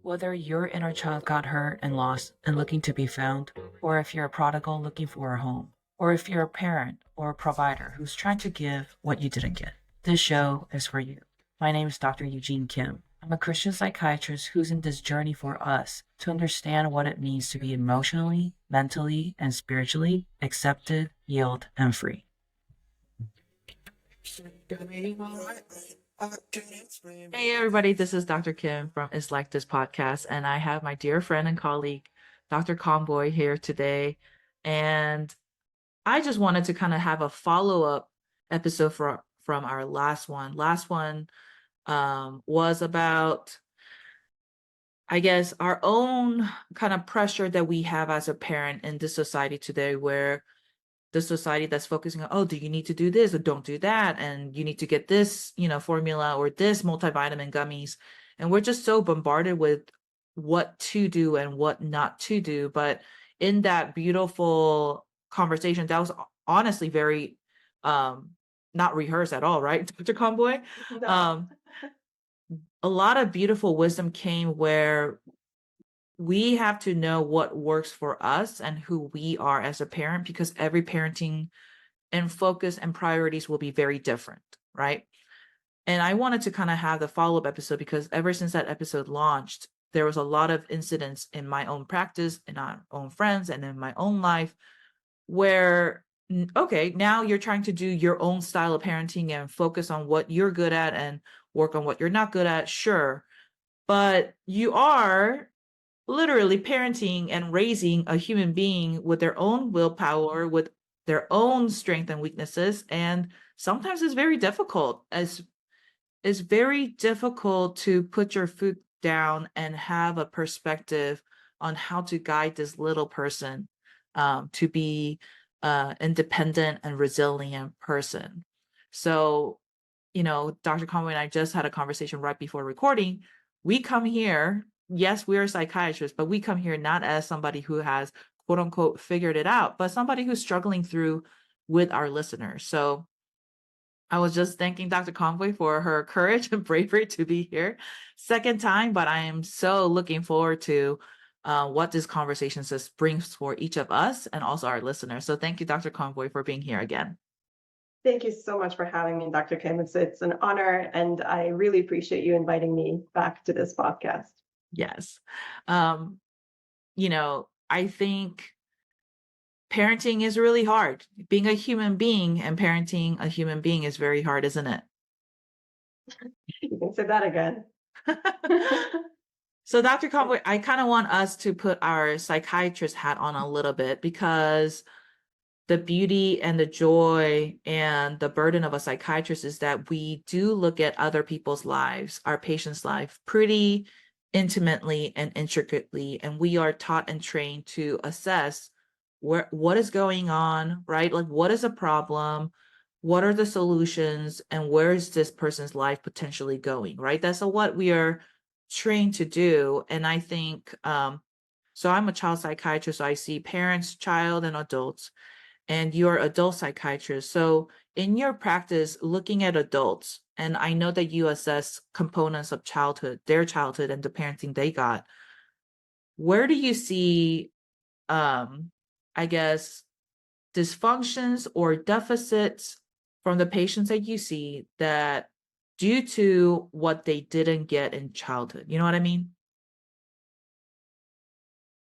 Whether your inner child got hurt and lost and looking to be found, or if you're a prodigal looking for a home, or if you're a parent or a provider who's trying to give what you didn't get, this show is for you. My name is Dr. Eugene Kim. I'm a Christian psychiatrist who's in this journey for us to understand what it means to be emotionally, mentally, and spiritually accepted, healed, and free. Hey everybody, this is Dr. Kim from It's Like This podcast, and I have my dear friend and colleague, Dr. Conboy, here today. And I just wanted to kind of have a follow-up episode from our last one. Last one was about, I guess, our own kind of pressure that we have as a parent in this society today, where the society that's focusing on, oh, do you need to do this or don't do that? And you need to get this, formula or this multivitamin gummies. And we're just so bombarded with what to do and what not to do. But in that beautiful conversation, that was honestly very not rehearsed at all, right, Dr. Conboy? No. A lot of beautiful wisdom came where we have to know what works for us and who we are as a parent, because every parenting and focus and priorities will be very different, right? And I wanted to kind of have the follow-up episode because ever since that episode launched, there was a lot of incidents in my own practice, in our own friends, and in my own life where, okay, now you're trying to do your own style of parenting and focus on what you're good at and work on what you're not good at, sure. But you are literally parenting and raising a human being with their own willpower, with their own strengths and weaknesses. And sometimes it's very difficult. It's very difficult to put your foot down and have a perspective on how to guide this little person to be independent and resilient person. So, Dr. Conway and I just had a conversation right before recording. We come here, yes, we are psychiatrists, but we come here not as somebody who has quote unquote figured it out, but somebody who's struggling through with our listeners. So I was just thanking Dr. Conway for her courage and bravery to be here second time, but I am so looking forward to what this conversation brings for each of us and also our listeners. So thank you, Dr. Conway, for being here again. Thank you so much for having me, Dr. Kim. It's an honor, and I really appreciate you inviting me back to this podcast. Yes. I think parenting is really hard. Being a human being and parenting a human being is very hard, isn't it? You can say that again. So, Dr. Conboy, I kind of want us to put our psychiatrist hat on a little bit, because the beauty and the joy and the burden of a psychiatrist is that we do look at other people's lives, our patients' life, pretty intimately and intricately. And we are taught and trained to assess what is going on, right? Like, what is a problem? What are the solutions? And where is this person's life potentially going, right? That's what we are trained to do. And I think, so I'm a child psychiatrist, so I see parents, child, and adults, and you're adult psychiatrist. So in your practice, looking at adults, and I know that you assess components of childhood, their childhood and the parenting they got, where do you see, I guess, dysfunctions or deficits from the patients that you see that due to what they didn't get in childhood? You know what I mean?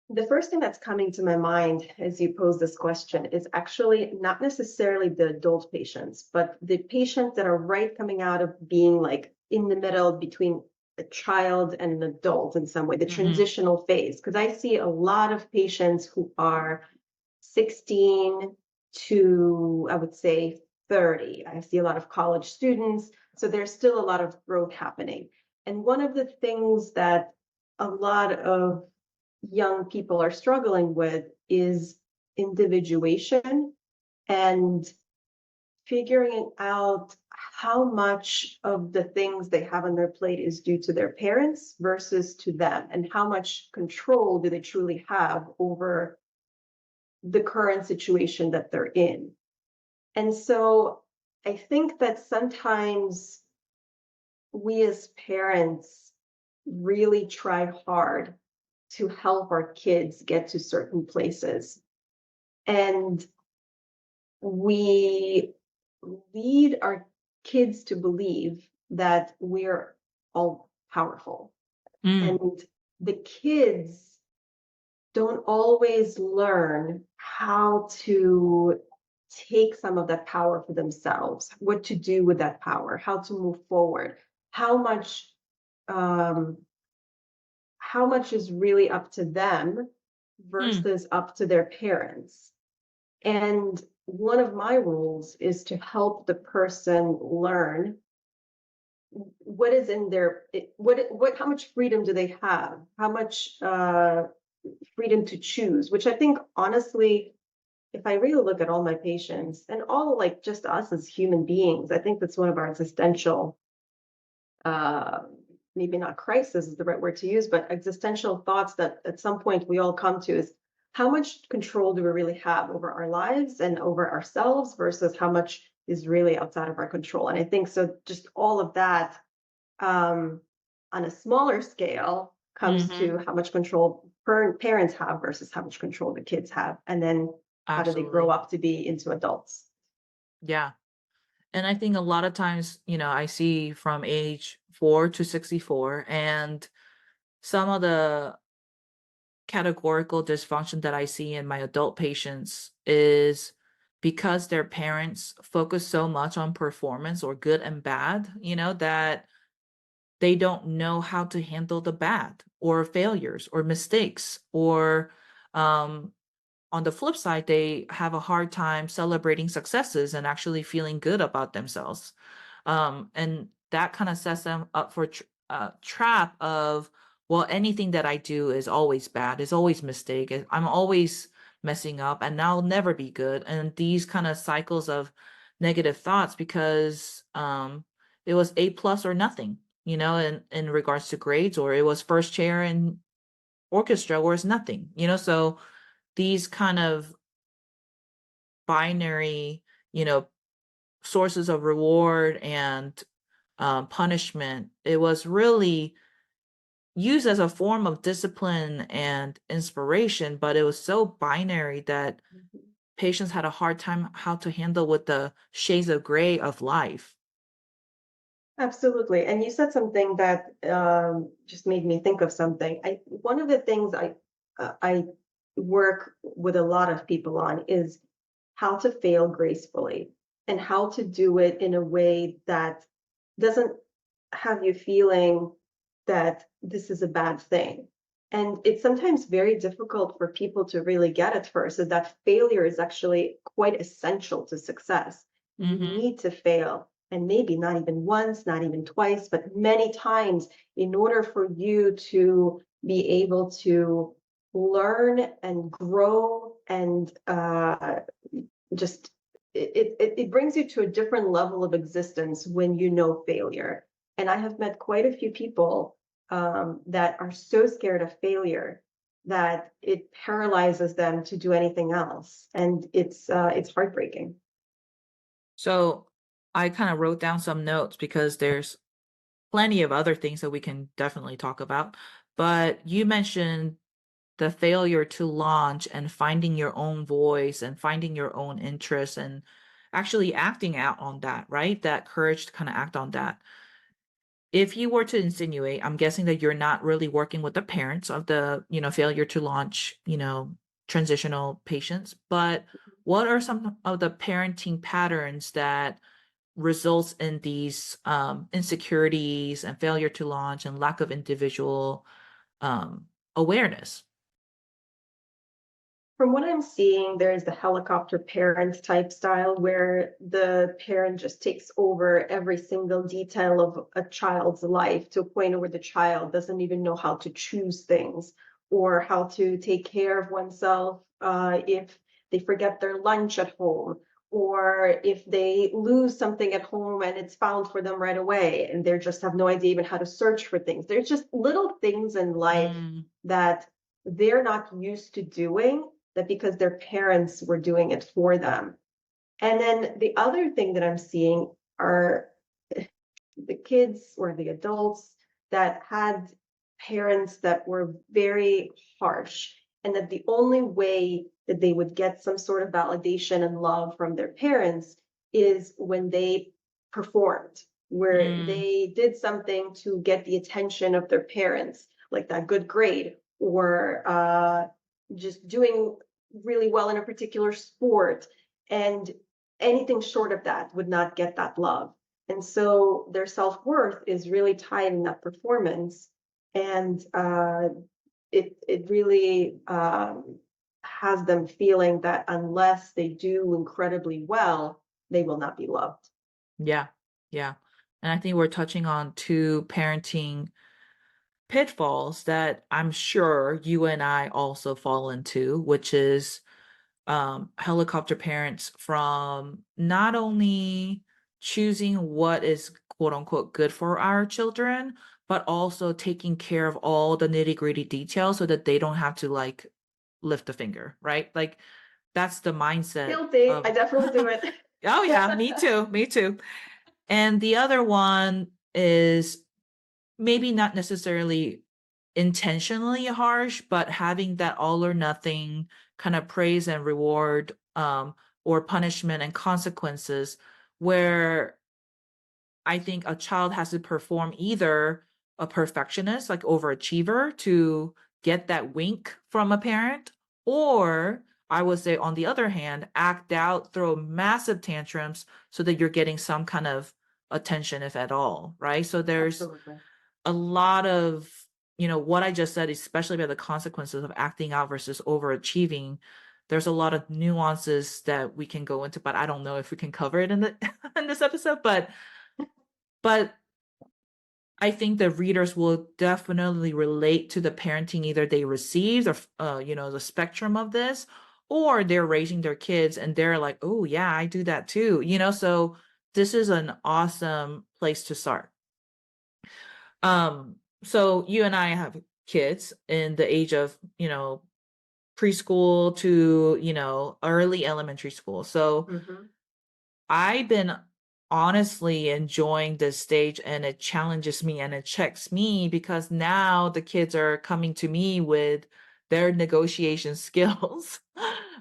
The first thing that's coming to my mind as you pose this question is actually not necessarily the adult patients, but the patients that are right coming out of being like in the middle between a child and an adult in some way, the transitional phase. Because I see a lot of patients who are 16 to, I would say, 30. I see a lot of college students. So there's still a lot of growth happening. And one of the things that a lot of young people are struggling with is individuation and figuring out how much of the things they have on their plate is due to their parents versus to them, and how much control do they truly have over the current situation that they're in. And so I think that sometimes we as parents really try hard to help our kids get to certain places. And we lead our kids to believe that we're all powerful. Mm, And the kids don't always learn how to take some of that power for themselves, what to do with that power, how to move forward, how much um, how much is really up to them mm, versus up to their parents. And one of my rules is to help the person learn what is in their what how much freedom do they have, how much freedom to choose, which I think honestly, if I really look at all my patients and all like just us as human beings, I think that's one of our existential uh, maybe not crisis is the right word to use, but existential thoughts that at some point we all come to is how much control do we really have over our lives and over ourselves versus how much is really outside of our control. And I think so just all of that um, on a smaller scale comes hmm. to how much control parents have versus how much control the kids have. And then how do they grow Absolutely. up to be into adults? Yeah. And I think a lot of times, I see from age 4 to 64, and some of the categorical dysfunction that I see in my adult patients is because their parents focus so much on performance or good and bad, that they don't know how to handle the bad or failures or mistakes or um on the flip side, they have a hard time celebrating successes and actually feeling good about themselves. And that kind of sets them up for a trap of, well, anything that I do is always bad, is always mistake. I'm always messing up and I'll never be good. And these kind of cycles of negative thoughts because it was A plus or nothing, in regards to grades, or it was first chair in orchestra or it's nothing, so these kind of binary, you know, sources of reward and punishment, it was really used as a form of discipline and inspiration, but it was so binary that patients had a hard time how to handle with the shades of gray of life. Absolutely. And you said something that just made me think of something. One of the things I work with a lot of people on is how to fail gracefully and how to do it in a way that doesn't have you feeling that this is a bad thing. And it's sometimes very difficult for people to really get at first, is that failure is actually quite essential to success. You Mhm. need to fail, and maybe not even once, not even twice, but many times in order for you to be able to learn and grow and just it brings you to a different level of existence when you know failure. And I have met quite a few people that are so scared of failure that it paralyzes them to do anything else, and it's heartbreaking. So I kind of wrote down some notes because there's plenty of other things that we can definitely talk about. But you mentioned the failure to launch and finding your own voice and finding your own interests and actually acting out on that, right? That courage to kind of act on that. If you were to insinuate, I'm guessing that you're not really working with the parents of the, failure to launch, transitional patients, but what are some of the parenting patterns that results in these insecurities and failure to launch and lack of individual awareness? From what I'm seeing, there's the helicopter parent type style where the parent just takes over every single detail of a child's life to a point where the child doesn't even know how to choose things or how to take care of oneself if they forget their lunch at home or if they lose something at home and it's found for them right away and they just have no idea even how to search for things. There's just little things in life Mm. that they're not used to doing that because their parents were doing it for them. And then the other thing that I'm seeing are the kids or the adults that had parents that were very harsh, and that the only way that they would get some sort of validation and love from their parents is when they performed, where Mm, they did something to get the attention of their parents, like that good grade, or just doing really well in a particular sport. And anything short of that would not get that love. And so their self-worth is really tied in that performance. And it really has them feeling that unless they do incredibly well, they will not be loved. yeah, yeah. And I think we're touching on two parenting pitfalls that I'm sure you and I also fall into, which is helicopter parents from not only choosing what is quote unquote good for our children, but also taking care of all the nitty gritty details so that they don't have to like lift a finger, right? Like that's the mindset Guilty. I of, definitely do it. oh yeah, me too, me too. And the other one is maybe not necessarily intentionally harsh, but having that all or nothing kind of praise and reward, or punishment and consequences, where I think a child has to perform either a perfectionist, like overachiever, to get that wink from a parent, or I would say, on the other hand, act out, throw massive tantrums so that you're getting some kind of attention, if at all, right? So there's Absolutely. a lot of, what I just said, especially about the consequences of acting out versus overachieving. There's a lot of nuances that we can go into, but I don't know if we can cover it in the in this episode. But I think the readers will definitely relate to the parenting either they received, or the spectrum of this, or they're raising their kids and they're like, oh yeah, I do that too. So this is an awesome place to start. So you and I have kids in the age of, preschool to, early elementary school. So Hmm. I've been honestly enjoying this stage, and it challenges me and it checks me because now the kids are coming to me with their negotiation skills.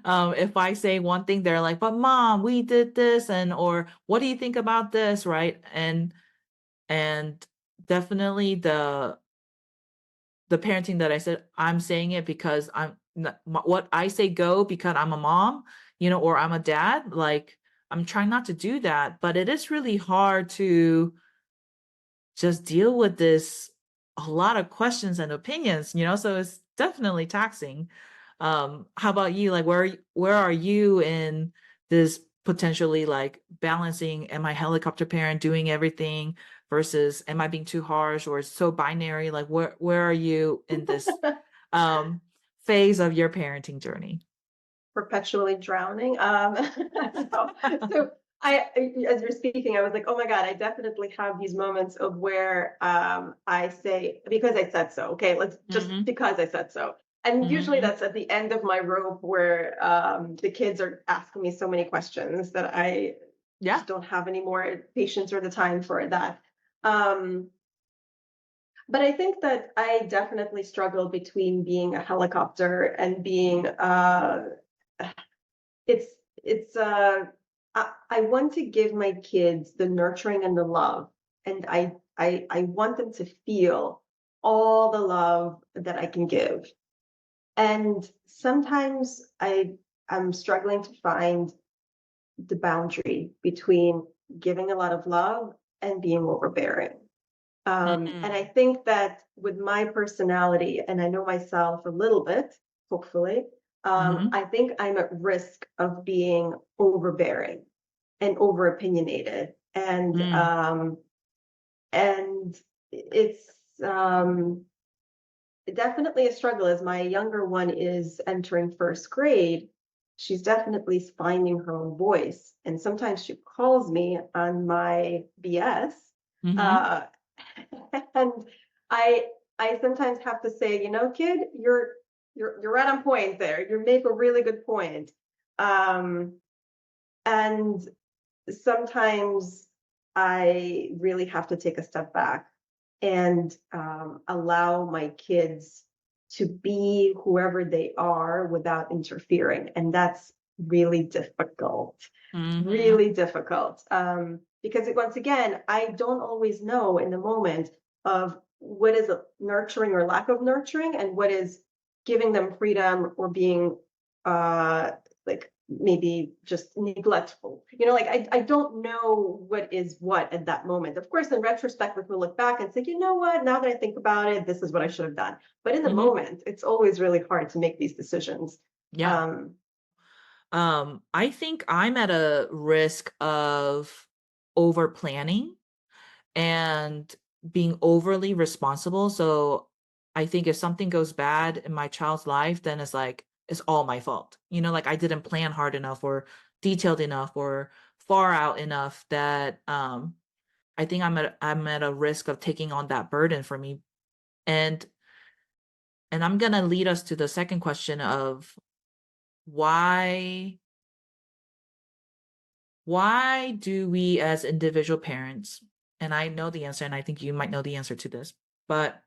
If I say one thing, they're like, but mom, we did this, or what do you think about this? Right. And definitely the parenting that I said, I'm saying it because what I say go because I'm a mom, or I'm a dad. Like, I'm trying not to do that, but it is really hard to just deal with this, a lot of questions and opinions, so it's definitely taxing. How about you? Like, where are you in this, potentially, like, balancing, am I helicopter parent doing everything versus am I being too harsh, or it's so binary? Like, where are you in this um phase of your parenting journey? Perpetually drowning. So, so as you're speaking, I was like, oh my God, I definitely have these moments of where I say, because I said so. Okay, let's just Hmm. because I said so. And usually Hmm. that's at the end of my rope where the kids are asking me so many questions that I Yeah. just don't have any more patience or the time for that. Um, but I think that I definitely struggle between being a helicopter and being it's I want to give my kids the nurturing and the love, and I want them to feel all the love that I can give. And sometimes I'm struggling to find the boundary between giving a lot of love and being overbearing. And I Mm. think that with my personality, and I know myself a little bit, hopefully, Hmm. I think I'm at risk of being overbearing and over opinionated. Mm. And it's um, definitely a struggle as my younger one is entering first grade. She's definitely finding her own voice. And sometimes she calls me on my BS. Hmm. Uh, and I I sometimes have to say, kid, you're right on point there. You make a really good point. Um, and sometimes I really have to take a step back and allow my kids to be whoever they are without interfering. And that's really difficult, Mm-hmm. really difficult. Because once again, I don't always know in the moment of what is a nurturing or lack of nurturing and what is giving them freedom or being like maybe just neglectful. Like I don't know what is what at that moment. Of course, in retrospect, we will look back and say, you know what, now that I think about it, this is what I should have done. But in the Mm-hmm. moment, it's always really hard to make these decisions. Yeah. Um, I think I'm at a risk of over planning and being overly responsible. So I think if something goes bad in my child's life, then it's like it's all my fault. Like I didn't plan hard enough or detailed enough or far out enough that I think I'm at a risk of taking on that burden for me. And I'm gonna lead us to the second question of why why do we as individual parents, and I know the answer and I think you might know the answer to this, but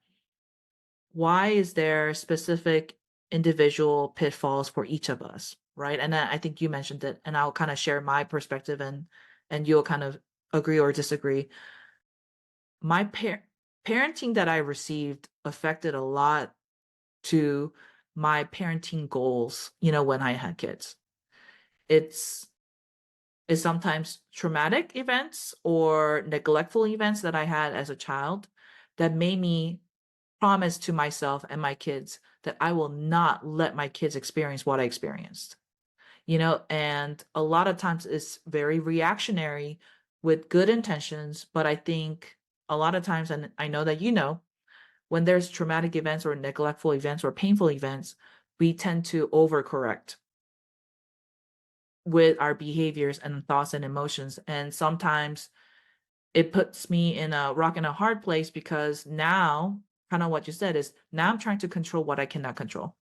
why is there specific individual pitfalls for each of us, right? And I think you mentioned it, and I'll kind of share my perspective, and you'll kind of agree or disagree. My parenting that I received affected a lot to my parenting goals, when I had kids. It's sometimes traumatic events or neglectful events that I had as a child that made me promise to myself and my kids that I will not let my kids experience what I experienced. And a lot of times it's very reactionary with good intentions, but I think a lot of times, and I know that when there's traumatic events or neglectful events or painful events, we tend to overcorrect with our behaviors and thoughts and emotions. And sometimes it puts me in a rock and a hard place because now, kind of what you said is now I'm trying to control what I cannot control.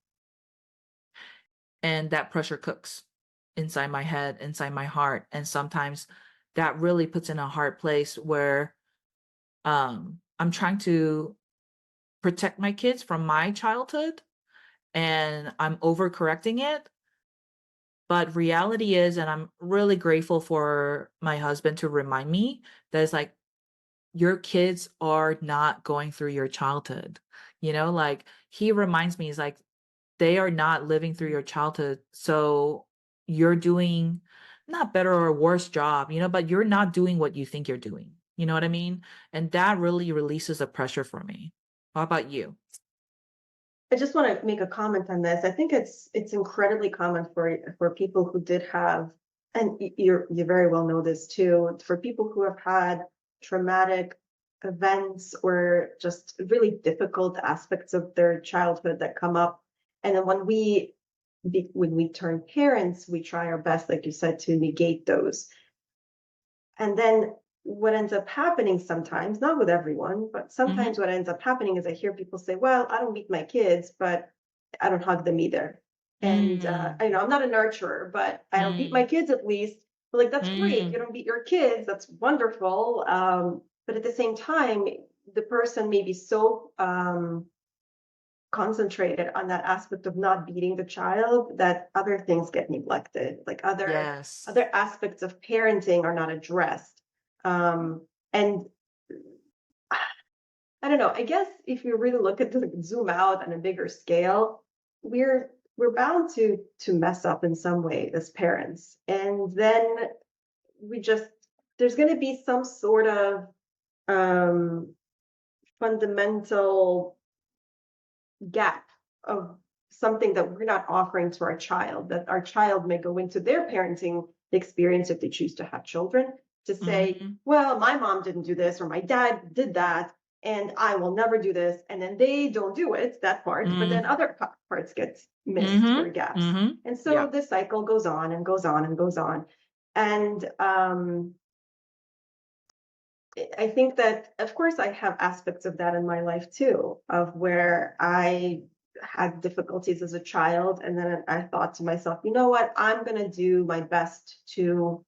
And that pressure cooks inside my head, inside my heart. And sometimes that really puts in a hard place where I'm trying to protect my kids from my childhood and I'm overcorrecting it. But reality is, and I'm really grateful for my husband to remind me that it's like, your kids are not going through your childhood. Like he reminds me, he's like, they are not living through your childhood. So you're doing not better or worse job, but you're not doing what you think you're doing. You know what I mean? And that really releases the pressure for me. How about you? I just want to make a comment on this. I think it's incredibly common for people who did have, and you very well know this too, for people who have had traumatic events or just really difficult aspects of their childhood that come up, and then when we turn parents, we try our best, like you said, to negate those. And then what ends up happening sometimes, not with everyone, but Mm-hmm. sometimes what ends up happening is I hear people say, well, I don't beat my kids, but I don't hug them either. And Mm, I know I'm not a nurturer, but I don't beat my mm, kids at least. But like, that's great. You mm. don't beat your kids. That's wonderful. But at the same time, the person may be so concentrated on that aspect of not beating the child that other things get neglected, like Yes. other aspects of parenting are not addressed. And I don't know, I guess if you really look at the zoom out on a bigger scale, we're bound to mess up in some way as parents, and then we just there's going to be some sort of um fundamental gap of something that we're not offering to our child, that our child may go into their parenting experience if they choose to have children, to say, Mhm, well, my mom didn't do this or my dad did that and I will never do this, and then they don't do it, that part, but then mm, other parts get missed or mhm, gaps, mhm. and so Yeah. this cycle goes on and goes on and goes on. And I think that, of course, I have aspects of that in my life too, of where I had difficulties as a child, and then I thought to myself, you know what, I'm going to do my best to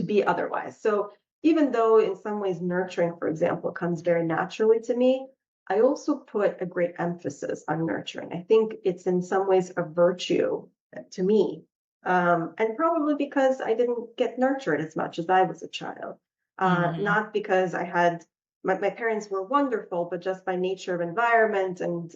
be otherwise. So even though in some ways nurturing, for example, comes very naturally to me, I also put a great emphasis on nurturing. I think it's in some ways a virtue to me. And probably because I didn't get nurtured as much as I was a child. Mhm. Not because I had my parents were wonderful, but just by nature of environment and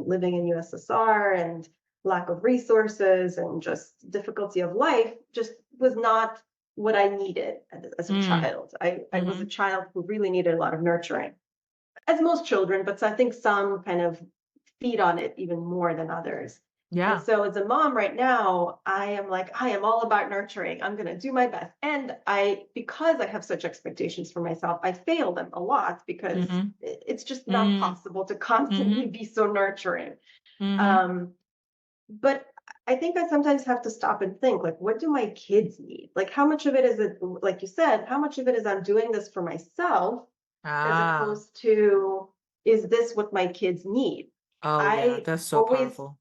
living in USSR and lack of resources and just difficulty of life just was not what I needed as a Mm. child. I was a Mhm. child who really needed a lot of nurturing, as most children, but I think some kind of feed on it even more than others. And Yeah. so as a mom right now, I am like, I am all about nurturing. I'm going to do my best. And because I have such expectations for myself, I fail them a lot because Mhm. it's just not Mm. possible to constantly Mhm. be so nurturing. Mhm. Um, but I think I sometimes have to stop and think, like, what do my kids need? Like, how much of it is it, like you said, how much of it is I'm doing this for myself as Ah. opposed to, is this what my kids need? Oh, yeah, I that's so always powerful.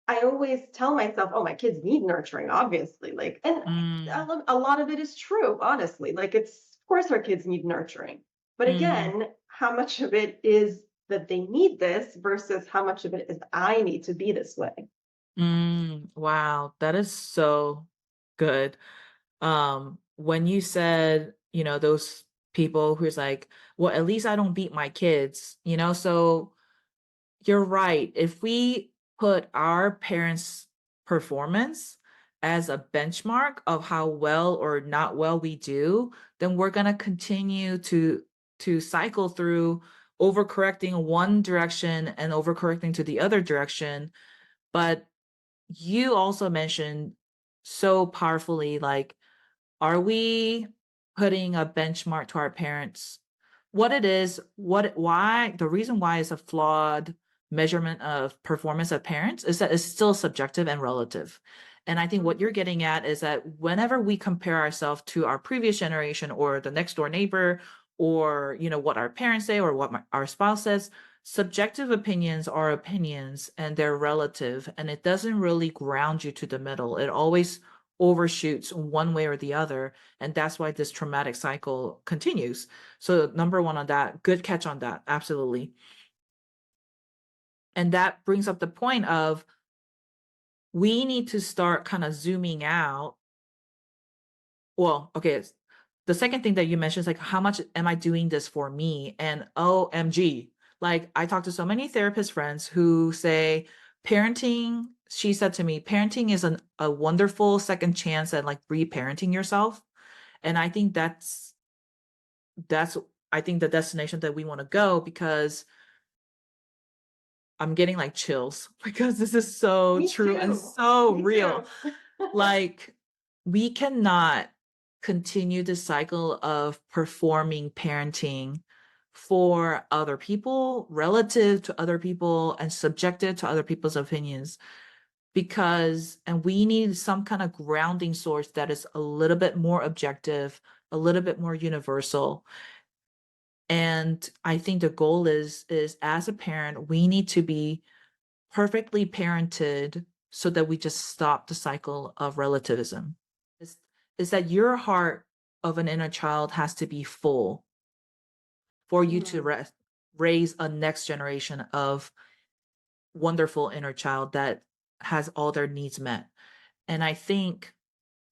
I always tell myself, oh, my kids need nurturing, obviously. Like, and Mm. a lot of it is true, honestly. Like, it's, of course, our kids need nurturing. But Mhm. again, how much of it is that they need this versus how much of it is I need to be this way? Wow, that is so good. When you said, those people who's like, well, at least I don't beat my kids, so you're right. If we put our parents' performance as a benchmark of how well or not well we do, then we're gonna continue to cycle through overcorrecting one direction and overcorrecting to the other direction. But you also mentioned so powerfully, like, are we putting a benchmark to our parents? What it is, why the reason why it's a flawed measurement of performance of parents is that it's still subjective and relative. And I think what you're Mhm. getting at is that whenever we compare ourselves to our previous generation or the next door neighbor or what our parents say or what our spouse says, subjective opinions are opinions and they're relative and it doesn't really ground you to the middle. It always overshoots one way or the other. And that's why this traumatic cycle continues. So, number one on that, good catch on that. Absolutely. And that brings up the point of we need to start kind of zooming out. Well, okay. The second thing that you mentioned is like, how much am I doing this for me? And OMG, like I talk to so many therapist friends who say parenting, she said to me, parenting is a wonderful second chance at like reparenting yourself. And I think that's I think the destination that we want to go because I'm getting like chills because this is so Me true and too. so Me real. too. Like we cannot continue the cycle of performing parenting for other people, relative to other people, and subjected to other people's opinions because and we need some kind of grounding source that is a little bit more objective, a little bit more universal. And I think the goal is as a parent, we need to be perfectly parented so that we just stop the cycle of relativism. Is is that your heart of an inner child has to be full for you to Mhm. raise a next generation of wonderful inner child that has all their needs met. And I think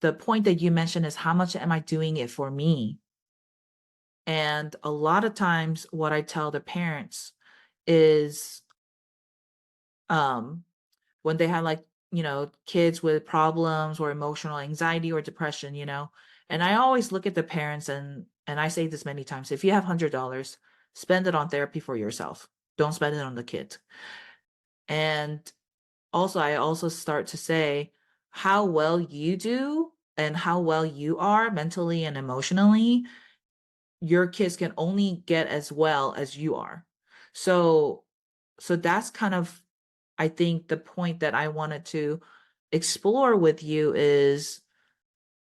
the point that you mentioned is how much am I doing it for me? And a lot of times what I tell the parents is um when they have like, kids with problems or emotional anxiety or depression, and I always look at the parents and I say this many times, if you have $100, spend it on therapy for yourself. Don't spend it on the kid. And also I also start to say how well you do and how well you are mentally and emotionally, your kids can only get as well as you are. So so that's kind of I think the point that I wanted to explore with you is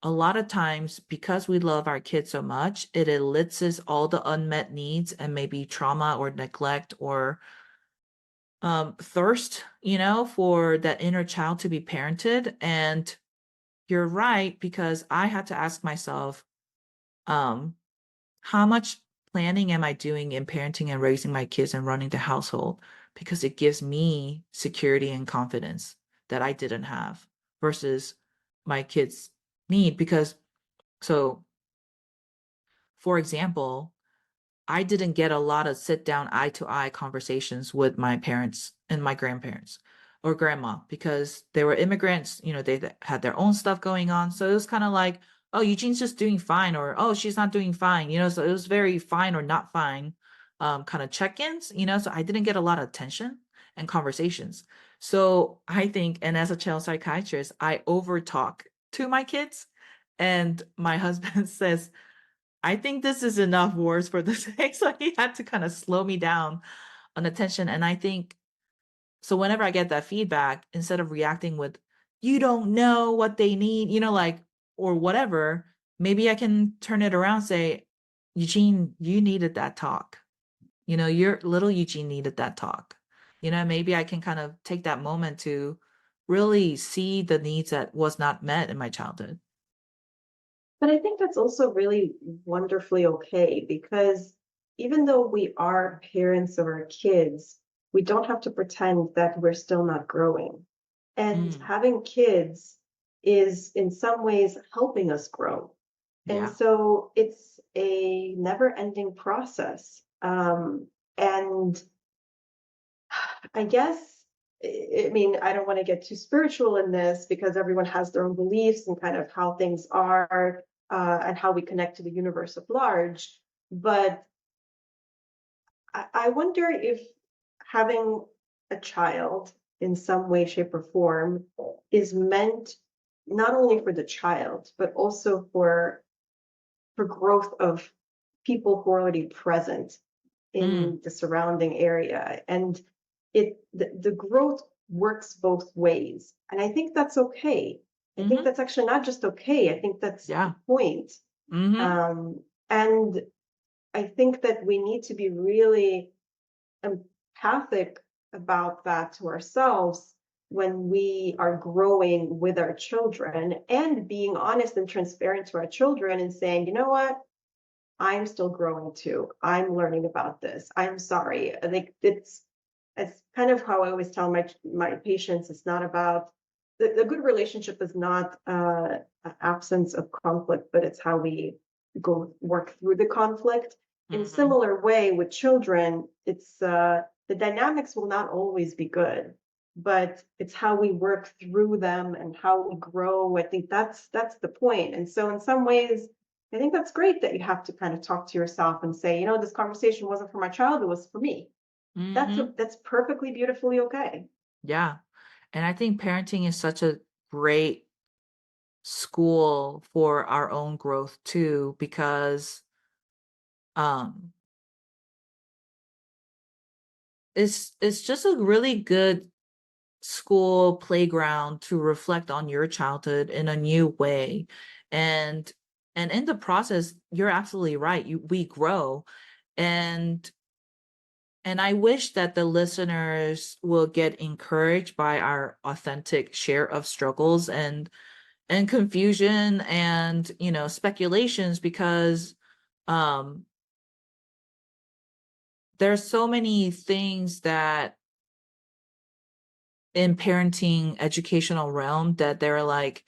a lot of times because we love our kids so much, it elicits all the unmet needs and maybe trauma or neglect or thirst, for that inner child to be parented. And you're right, because I had to ask myself, how much planning am I doing in parenting and raising my kids and running the household? Because it gives me security and confidence that I didn't have versus my kids need. Because, so for example, I didn't get a lot of sit down eye to eye conversations with my parents and my grandparents or grandma because they were immigrants, they had their own stuff going on. So it was kind of like, oh, Eugene's just doing fine, or oh, she's not doing fine, so it was very fine or not fine kind of check-ins, so I didn't get a lot of attention and conversations. So I think, and as a child psychiatrist, I over talk to my kids, and my husband says, I think this is enough words for the day. So he had to kind of slow me down on attention. And I think so whenever I get that feedback, instead of reacting with, you don't know what they need, like, or whatever, maybe I can turn it around, say, Eugene, you needed that talk. Your little Eugene needed that talk. Maybe I can kind of take that moment to really see the needs that was not met in my childhood. But I think that's also really wonderfully okay because even though we are parents of our kids, we don't have to pretend that we're still not growing. And Mm, having kids is in some ways helping us grow. And yeah. so it's a never ending process. And I guess, I mean, I don't want to get too spiritual in this because everyone has their own beliefs and kind of how things are and how we connect to the universe at large. But I wonder if having a child in some way, shape, or form is meant not only for the child, but also for growth of people who are already present Mm, in the surrounding area. And the growth works both ways. And I think that's okay. I think hmm. that's actually not just okay. I think that's the Yeah. point. Hmm. And I think that we need to be really empathic about that to ourselves when we are growing with our children and being honest and transparent to our children and saying, you know what? I'm still growing too. I'm learning about this. I'm sorry. I think it's kind of how I always tell my patients. It's not about the good relationship is not an absence of conflict, but it's how we go work through the conflict. In Hmm. similar way with children, it's the dynamics will not always be good, but it's how we work through them and how we grow. I think that's the point. And so in some ways I think that's great that you have to kind of talk to yourself and say, you know, this conversation wasn't for my child, it was for me. Hmm. That's perfectly beautifully okay. Yeah. And I think parenting is such a great school for our own growth too, because um it's just a really good school playground to reflect on your childhood in a new way. And in the process, you're absolutely right. We grow. And I wish that the listeners will get encouraged by our authentic share of struggles and confusion and speculations, because um there's so many things that in parenting educational realm that they're like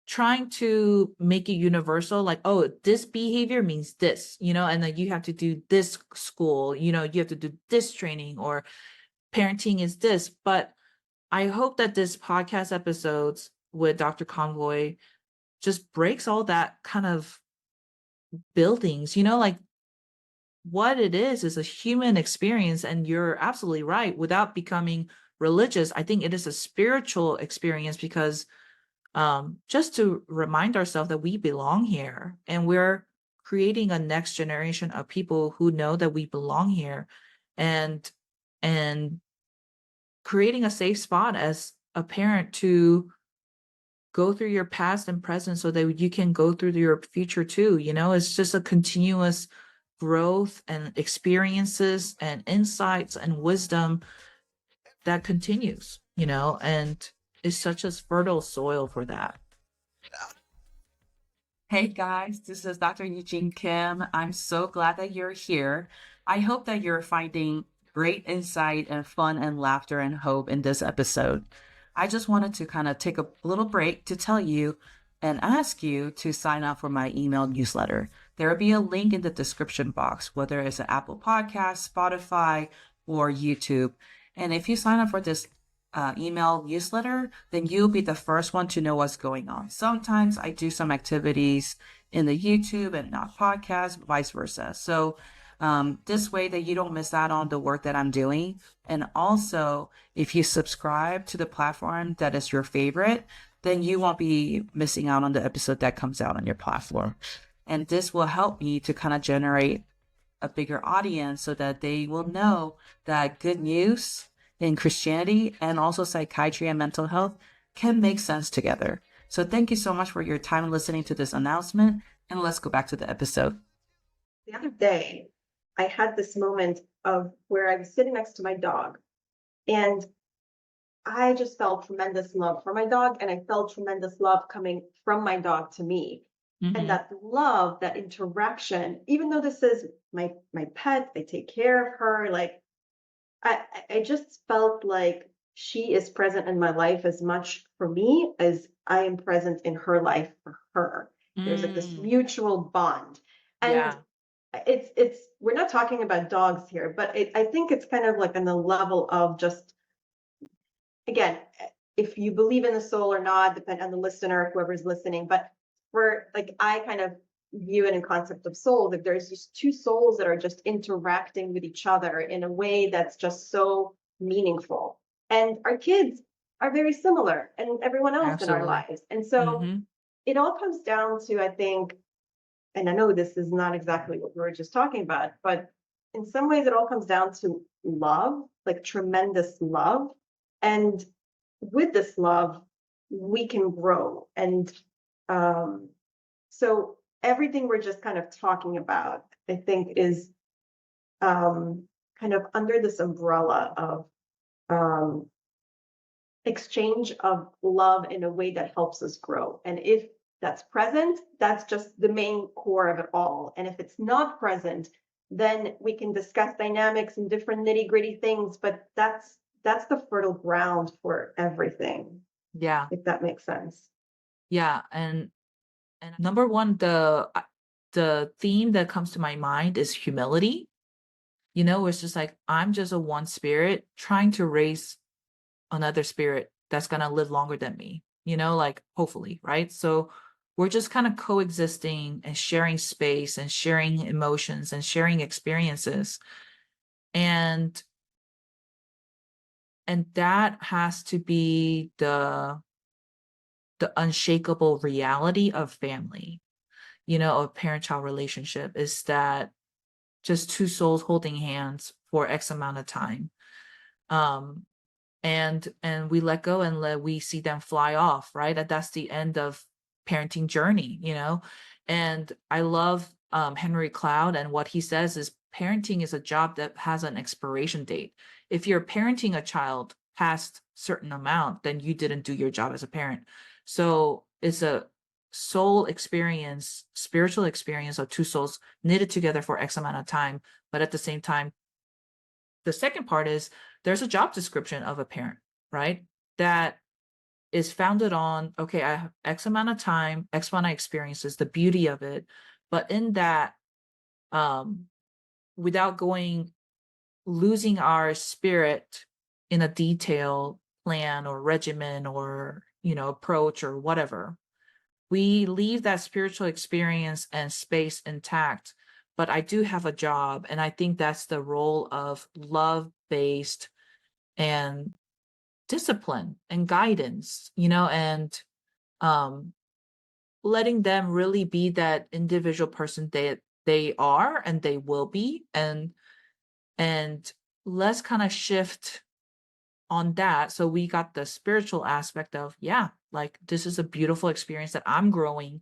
trying to make it universal, like, oh, this behavior means this, and then you have to do this school, you have to do this training, or parenting is this. But I hope that this podcast episodes with Dr. Convoy just breaks all that kind of buildings, like what it is a human experience. And you're absolutely right. Without becoming religious, I think it is a spiritual experience, because just to remind ourselves that we belong here, and we're creating a next generation of people who know that we belong here, and and creating a safe spot as a parent to go through your past and present so that you can go through your future too. It's just a continuous growth and experiences and insights and wisdom that continues, and is such a fertile soil for that. Hey guys, this is Dr. Eugene Kim. I'm so glad that you're here. I hope that you're finding great insight and fun and laughter and hope in this episode. I just wanted to kind of take a little break to tell you and ask you to sign up for my email newsletter. There will be a link in the description box, whether it's an Apple Podcast, Spotify, or YouTube. And if you sign up for this email newsletter, then you'll be the first one to know what's going on. Sometimes I do some activities in the YouTube and not podcast, vice versa. So this way that you don't miss out on the work that I'm doing. And also, if you subscribe to the platform that is your favorite, then you won't be missing out on the episode that comes out on your platform. And this will help me to kind of generate a bigger audience so that they will know that good news in Christianity and also psychiatry and mental health can make sense together. So thank you so much for your time listening to this announcement, and let's go back to the episode. The other day, I had this moment of where I was sitting next to my dog, and I just felt tremendous love for my dog, and I felt tremendous love coming from my dog to me. And that love, that interaction, even though this is my pet, I take care of her, like I just felt like she is present in my life as much for me as I am present in her life for her. There's like this Mm, mutual bond. And yeah, it's we're not talking about dogs here, but I think it's kind of like on the level of just, again, if you believe in the soul or not, depend on the listener, whoever's listening. But for like, I kind of view it in concept of soul, that there's just two souls that are just interacting with each other in a way that's just so meaningful. And our kids are very similar, and everyone else in our absolutely. lives. And so Mm-hmm. it all comes down to, I think, and I know this is not exactly what we were just talking about, but in some ways it all comes down to love, like tremendous love. And with this love, we can grow. And um, so everything we're just kind of talking about, I think, is kind of under this umbrella of um, exchange of love in a way that helps us grow. And if that's present, that's just the main core of it all. And if it's not present, then we can discuss dynamics and different nitty-gritty things, but that's the fertile ground for everything, Yeah, if that makes sense. yeah, and number one, the theme that comes to my mind is humility. It's just like I'm just a one spirit trying to raise another spirit that's gonna live longer than me, like hopefully, right? So we're just kind of coexisting and sharing space and sharing emotions and sharing experiences. And that has to be the unshakable reality of family, of parent-child relationship is that just two souls holding hands for X amount of time. Um, and we let go and we see them fly off, right? That's the end of parenting journey. And I love Henry Cloud, and what he says is parenting is a job that has an expiration date. If you're parenting a child past certain amount, then you didn't do your job as a parent. So it's a soul experience, spiritual experience of two souls knitted together for X amount of time, but at the same time, the second part is there's a job description of a parent, right? That is founded on, okay, I have X amount of time, X amount of experiences, the beauty of it. But in that, um, without losing our spirit in a detailed plan or regimen or, approach or whatever, we leave that spiritual experience and space intact. But I do have a job. And I think that's the role of love based and discipline and guidance, and um, letting them really be that individual person they are and they will be, and let's kind of shift on that. So we got the spiritual aspect of, yeah, like this is a beautiful experience that I'm growing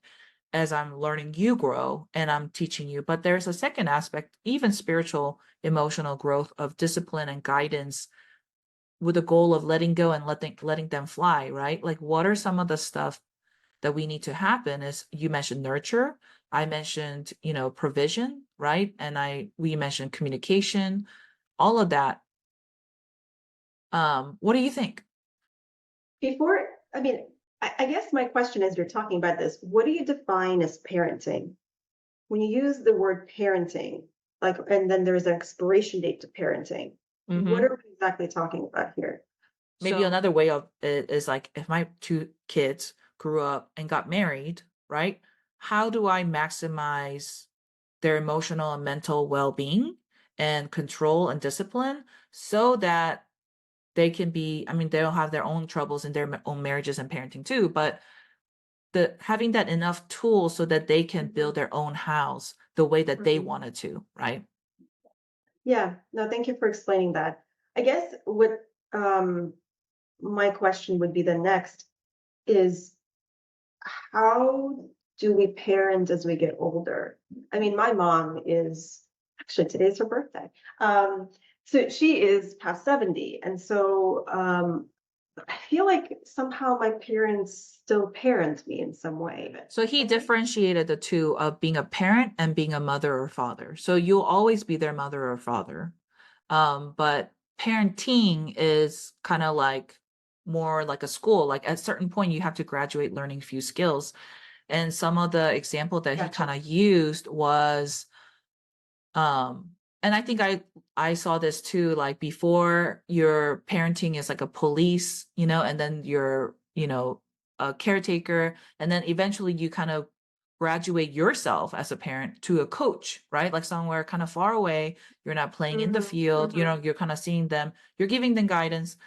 as I'm learning you grow and I'm teaching you. But there's a second aspect, even spiritual, emotional growth of discipline and guidance with a goal of letting go and letting them fly, right? Like what are some of the stuff that we need to happen is, you mentioned nurture, I mentioned, provision, right? And we mentioned communication, all of that. What do you think? Before, I mean, I guess my question as you're talking about this, what do you define as parenting? When you use the word parenting, like, and then there's an expiration date to parenting, what Mm-hmm. are we exactly talking about here? Maybe So, another way of it is like, if my two kids grew up and got married, right? How do I maximize their emotional and mental well-being and control and discipline so that they can be, I mean, they'll have their own troubles in their own marriages and parenting too, but having that enough tools so that they can mhm, build their own house the way that they mhm. wanted to, right? Yeah, no, thank you for explaining that. I guess what um, my question would be the next is, how do we parent as we get older? I mean, my mom is actually, today's her birthday. So she is past 70. And so I feel like somehow my parents still parent me in some way. So he differentiated the two of being a parent and being a mother or father. So you'll always be their mother or father. But parenting is kind of like more like a school. Like at a certain point, you have to graduate learning few skills. And some of the example that he kind Gotcha. of used was, um, and I think I saw this too, like before your parenting is like a police, and then you're, a caretaker, and then eventually you kind of graduate yourself as a parent to a coach, right? Like somewhere kind of far away, you're not playing in the Hmm. field, Hmm. you're kind of seeing them, you're giving them guidance.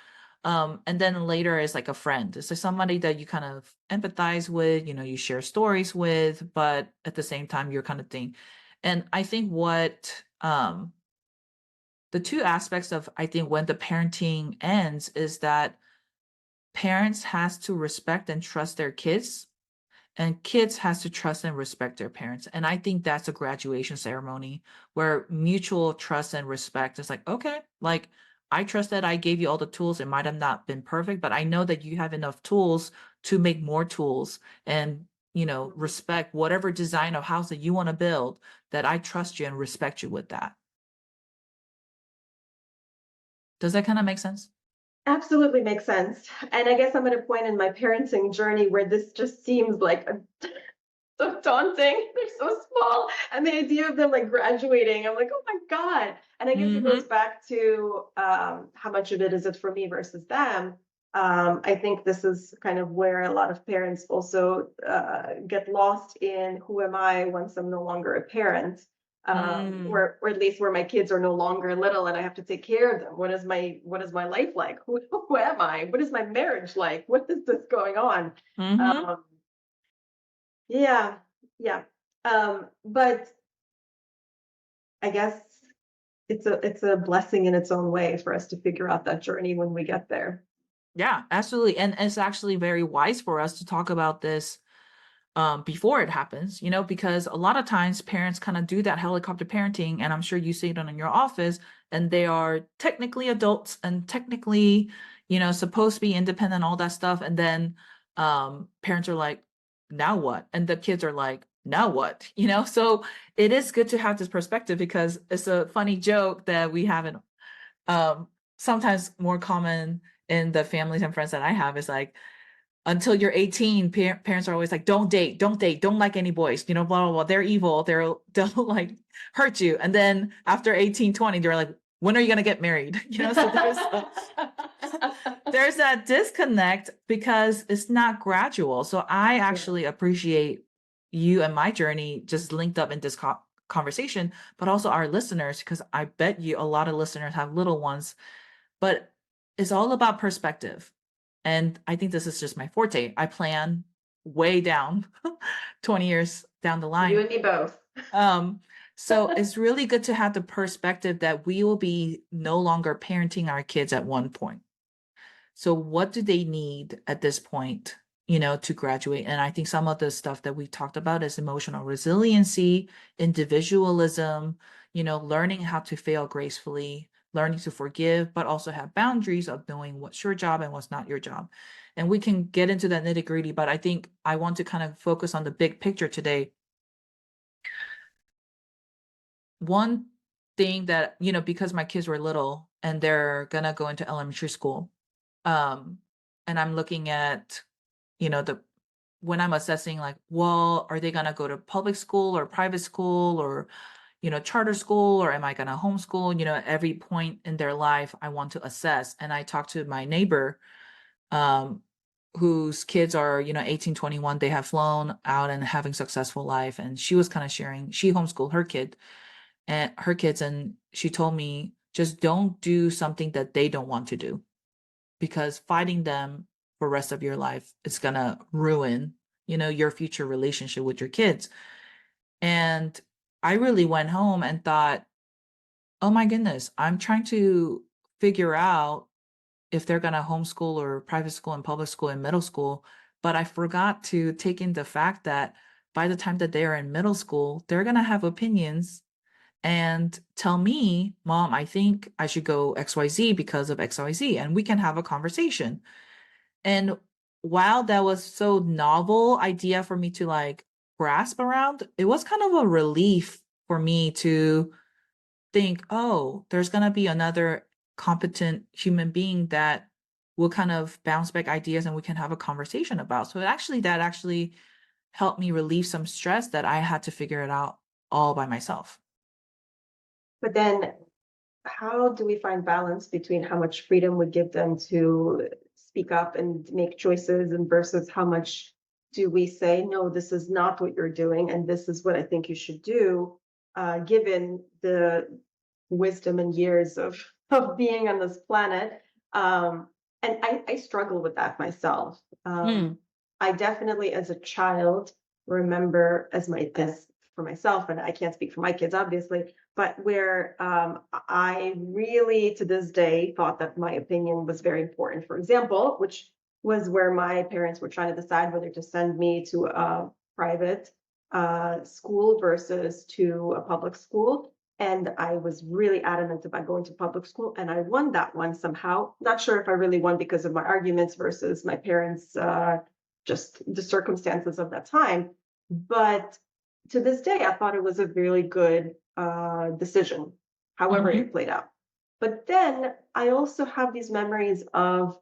And then later is like a friend. It's like somebody that you kind of empathize with, you share stories with, but at the same time, you're kind of thing. And I think what the two aspects of, I think, when the parenting ends is that parents has to respect and trust their kids, and kids has to trust and respect their parents. And I think that's a graduation ceremony where mutual trust and respect is like, okay, like I trust that I gave you all the tools. It might have not been perfect, but I know that you have enough tools to make more tools and, respect whatever design of house that you want to build, that I trust you and respect you with that. Does that kind of make sense? Absolutely makes sense. And I guess I'm at a point in my parenting journey where this just seems like so daunting. They're so small. And the idea of them like graduating, I'm like, oh my God. And I guess it goes Mm-hmm. back to how much of it is it for me versus them. I think this is kind of where a lot of parents also get lost in, who am I once I'm no longer a parent? Mm. Or at least where my kids are no longer little and I have to take care of them. What is my life like? Who am I? What is my marriage like? What is this going on? Mm-hmm. Um, yeah, yeah. But I guess it's a blessing in its own way for us to figure out that journey when we get there. Yeah, absolutely. And it's actually very wise for us to talk about this before it happens, because a lot of times parents kind of do that helicopter parenting, and I'm sure you see it in your office, and they are technically adults and technically, supposed to be independent, all that stuff. And then parents are like, now what? And the kids are like, now what? So it is good to have this perspective, because it's a funny joke that we have in sometimes more common in the families and friends that I have is like, until you're 18, parents are always like, don't date, don't like any boys, blah, blah, blah. They're evil. They'll like hurt you. And then after 18, 20, they're like, when are you going to get married? So there's that disconnect because it's not gradual. So I Yeah. actually appreciate you and my journey just linked up in this conversation, but also our listeners, because I bet you a lot of listeners have little ones, but it's all about perspective. And I think this is just my forte. I plan way down 20 years down the You line. and me both. Um, so it's really good to have the perspective that we will be no longer parenting our kids at one point. So what do they need at this point, to graduate? And I think some of the stuff that we talked about is emotional resiliency, individualism, learning how to fail gracefully, learning to forgive, but also have boundaries of knowing what's your job and what's not your job. And we can get into that nitty gritty, but I think I want to kind of focus on the big picture today. One thing that, because my kids were little and they're gonna go into elementary school, um, and I'm looking at, the when I'm assessing like, well, are they gonna go to public school or private school or, charter school, or am I gonna homeschool? At every point in their life, I want to assess. And I talked to my neighbor, um, whose kids are, 18, 21. They have flown out and having successful life. And she was kind of sharing, she homeschooled her kids, and she told me, just don't do something that they don't want to do, because fighting them for the rest of your life is gonna ruin, your future relationship with your kids. And I really went home and thought, oh my goodness, I'm trying to figure out if they're gonna homeschool or private school and public school and middle school. But I forgot to take in the fact that by the time that they are in middle school, they're gonna have opinions and tell me, Mom, I think I should go XYZ because of XYZ, and we can have a conversation. And while that was so novel idea for me to like grasp around, it was kind of a relief for me to think, oh, there's going to be another competent human being that will kind of bounce back ideas and we can have a conversation about. So that actually helped me relieve some stress that I had to figure it out all by myself. But then how do we find balance between how much freedom we give them to speak up and make choices and versus how much do we say, no, this is not what you're doing and this is what I think you should do, given the wisdom and years of being on this planet. And I struggle with that myself. Mm, I definitely, as a child, remember as for myself, and I can't speak for my kids, obviously, but where I really, to this day, thought that my opinion was very important. For example, which was where my parents were trying to decide whether to send me to a private school versus to a public school. And I was really adamant about going to public school, and I won that one somehow. Not sure if I really won because of my arguments versus my parents' just the circumstances of that time. But to this day, I thought it was a really good decision, however mhm, it played out. But then I also have these memories of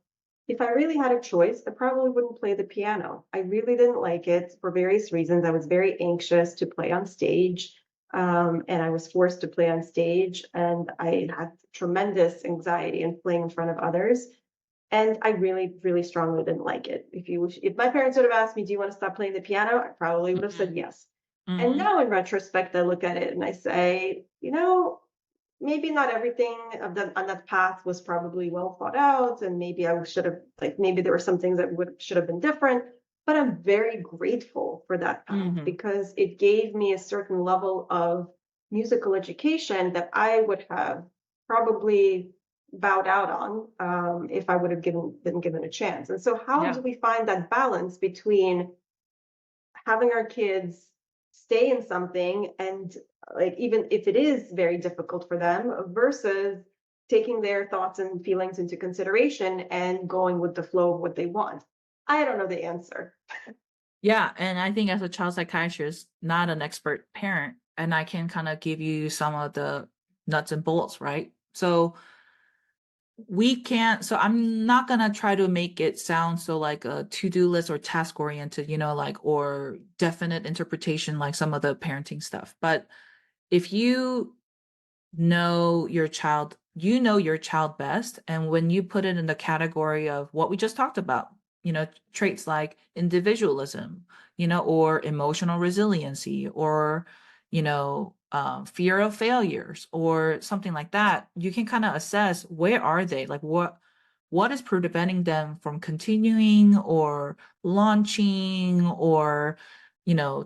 if I really had a choice, I probably wouldn't play the piano. I really didn't like it for various reasons. I was very anxious to play on stage, and I was forced to play on stage, and I had tremendous anxiety in playing in front of others. And I really, really strongly didn't like it. If my parents would have asked me, "Do you want to stop playing the piano?" I probably would have mhm, said yes. And mhm, now in retrospect, I look at it and I say, maybe not everything on that path was probably well thought out, and maybe I should have like maybe there were some things that would should have been different. But I'm very grateful for that path mhm. because it gave me a certain level of musical education that I would have probably bowed out on if I would have been given a chance. And so, how Yeah. do we find that balance between having our kids stay in something and like even if it is very difficult for them versus taking their thoughts and feelings into consideration and going with the flow of what they want? I don't know the answer. Yeah, and I think as a child psychiatrist, not an expert parent, and I can kind of give you some of the nuts and bolts, right? So I'm not gonna try to make it sound so like a to-do list or task oriented, like or definite interpretation like some of the parenting stuff. But if you know your child best. And when you put it in the category of what we just talked about, traits like individualism, or emotional resiliency, or, fear of failures, or something like that, you can kind of assess where are they, like what is preventing them from continuing or launching or,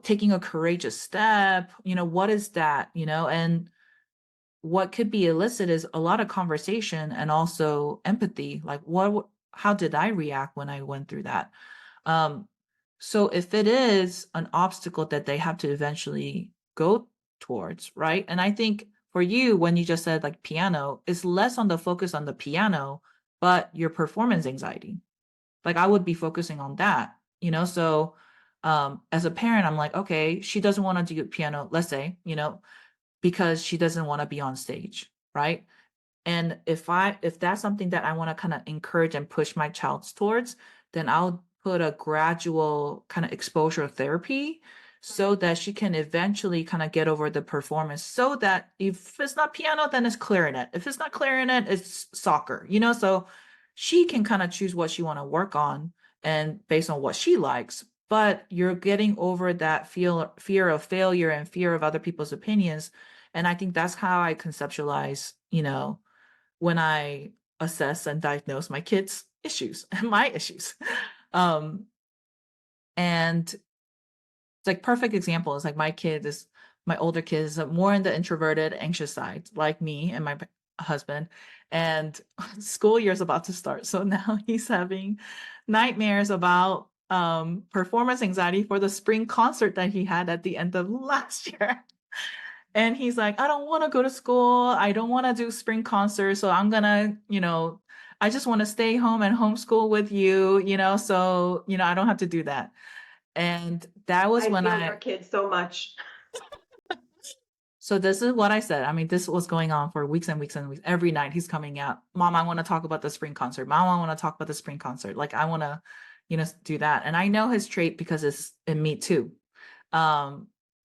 taking a courageous step, what is that, and what could be illicit is a lot of conversation and also empathy. Like how did I react when I went through that? Um, so if it is an obstacle that they have to eventually go towards, right? And I think for you, when you just said like piano, it's less on the focus on the piano, but your performance anxiety. Like I would be focusing on that, so as a parent, I'm like, okay, she doesn't want to do piano, let's say, because she doesn't want to be on stage, right? And if that's something that I want to kind of encourage and push my child towards, then I'll put a gradual kind of exposure therapy so that she can eventually kind of get over the performance, so that if it's not piano, then it's clarinet. If it's not clarinet, it's soccer, so she can kind of choose what she want to work on and based on what she likes. But you're getting over that fear of failure and fear of other people's opinions. And I think that's how I conceptualize, when I assess and diagnose my kids' issues and my issues. Um, and it's like perfect example is like my older kid is more in the introverted, anxious side, like me and my husband. And school year is about to start. So now he's having nightmares about performance anxiety for the spring concert that he had at the end of last year. And he's like, I don't want to go to school. I don't want to do spring concerts. So I'm going to, I just want to stay home and homeschool with you, so, I don't have to do that. And that was I when feel your kids so much. so this is what I said. I mean, this was going on for weeks and weeks and weeks. Every night he's coming out, Mom, I want to talk about the spring concert. Mom, I want to talk about the spring concert. Like I want to, do that. And I know his trait because it's in me too.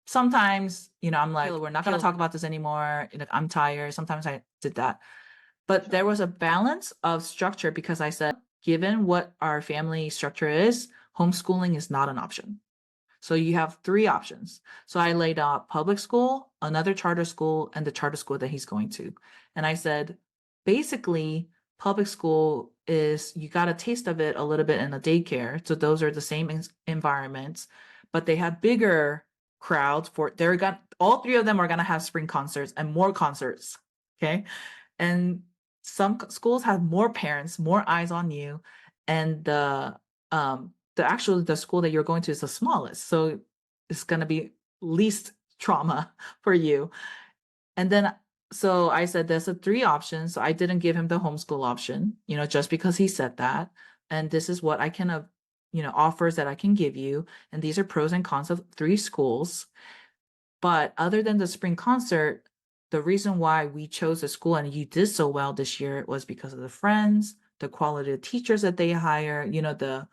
Sometimes, I'm like, we're not going to talk about this anymore. I'm tired. Sometimes I did that. But there was a balance of structure because I said, given what our family structure is, homeschooling is not an option. So you have 3 options. So I laid out public school, another charter school, and the charter school that he's going to. And I said, basically, public school is you got a taste of it a little bit in a daycare. So those are the same environments, but they have bigger crowds all 3 of them are going to have spring concerts and more concerts. Okay. And some schools have more parents, more eyes on you. And the school that you're going to is the smallest. So it's going to be least trauma for you. And then, so I said, there's 3 options. So I didn't give him the homeschool option, just because he said that. And this is what I can, offers that I can give you. And these are pros and cons of 3 schools. But other than the spring concert, the reason why we chose a school and you did so well this year was because of the friends, the quality of teachers that they hire, the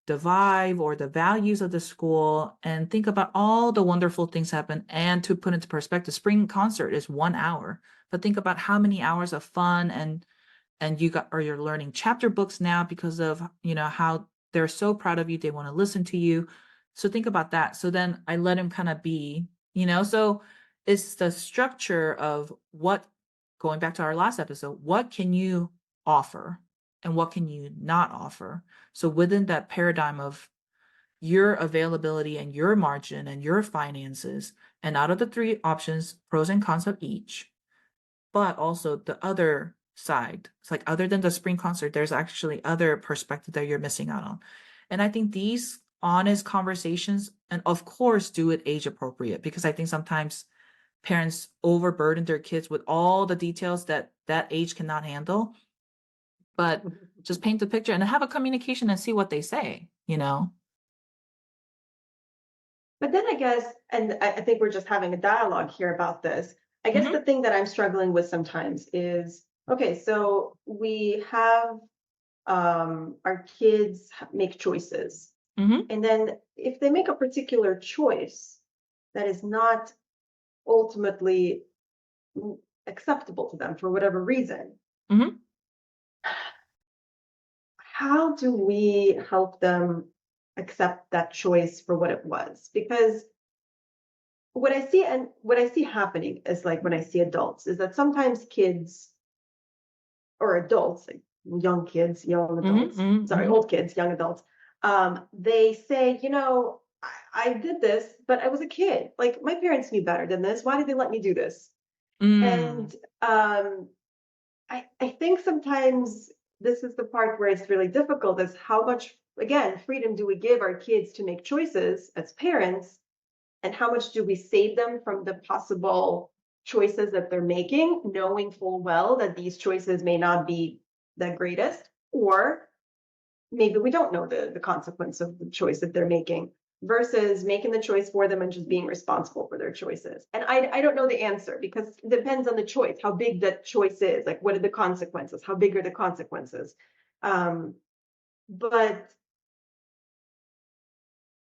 vibe or the values of the school, and think about all the wonderful things happen. And to put into perspective, spring concert is 1 hour, but think about how many hours of fun and you're learning chapter books now because of, how they're so proud of you. They want to listen to you. So think about that. So then I let him kind of be, so it's the structure of going back to our last episode, what can you offer and what can you not offer? So within that paradigm of your availability and your margin and your finances, and out of the 3 options, pros and cons of each, but also the other side. It's like, other than the spring concert, there's actually other perspective that you're missing out on. And I think these honest conversations, and of course, do it age appropriate, because I think sometimes parents overburden their kids with all the details that age cannot handle. But just paint the picture and have a communication and see what they say. But then I guess, and I think we're just having a dialogue here about this. I guess Mhm. the thing that I'm struggling with sometimes is, okay, so we have our kids make choices. Mhm. And then if they make a particular choice that is not ultimately acceptable to them for whatever reason, Mhm. how do we help them accept that choice for what it was? Because what I see happening is, like, when I see adults, is that sometimes kids or adults, like young kids, young Mhm. adults, Mhm. sorry, Mhm. old kids, young adults, they say, I did this, but I was a kid. Like, my parents knew better than this. Why did they let me do this? Mm. And I think sometimes this is the part where it's really difficult, is how much, again, freedom do we give our kids to make choices as parents, and how much do we save them from the possible choices that they're making, knowing full well that these choices may not be the greatest, or maybe we don't know the consequence of the choice that they're making, versus making the choice for them and just being responsible for their choices. And I don't know the answer, because it depends on the choice, how big that choice is, like what are the consequences, how big are the consequences. But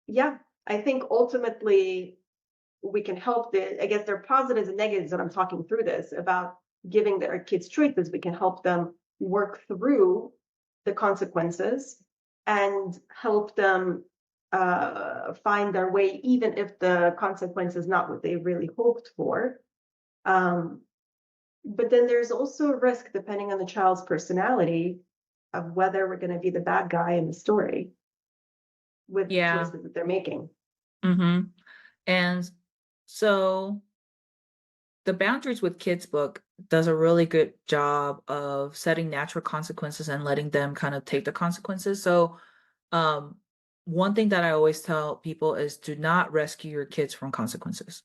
yeah, I think ultimately we can help I guess there are positives and negatives that I'm talking through this about giving their kids choices. We can help them work through the consequences and help them find their way, even if the consequence is not what they really hoped for. Um, but then there's also a risk, depending on the child's personality, of whether we're going to be the bad guy in the story with the Yeah. choices that they're making. Mm-hmm. And so the Boundaries with Kids book does a really good job of setting natural consequences and letting them kind of take the consequences. So, um, one thing that I always tell people is do not rescue your kids from consequences.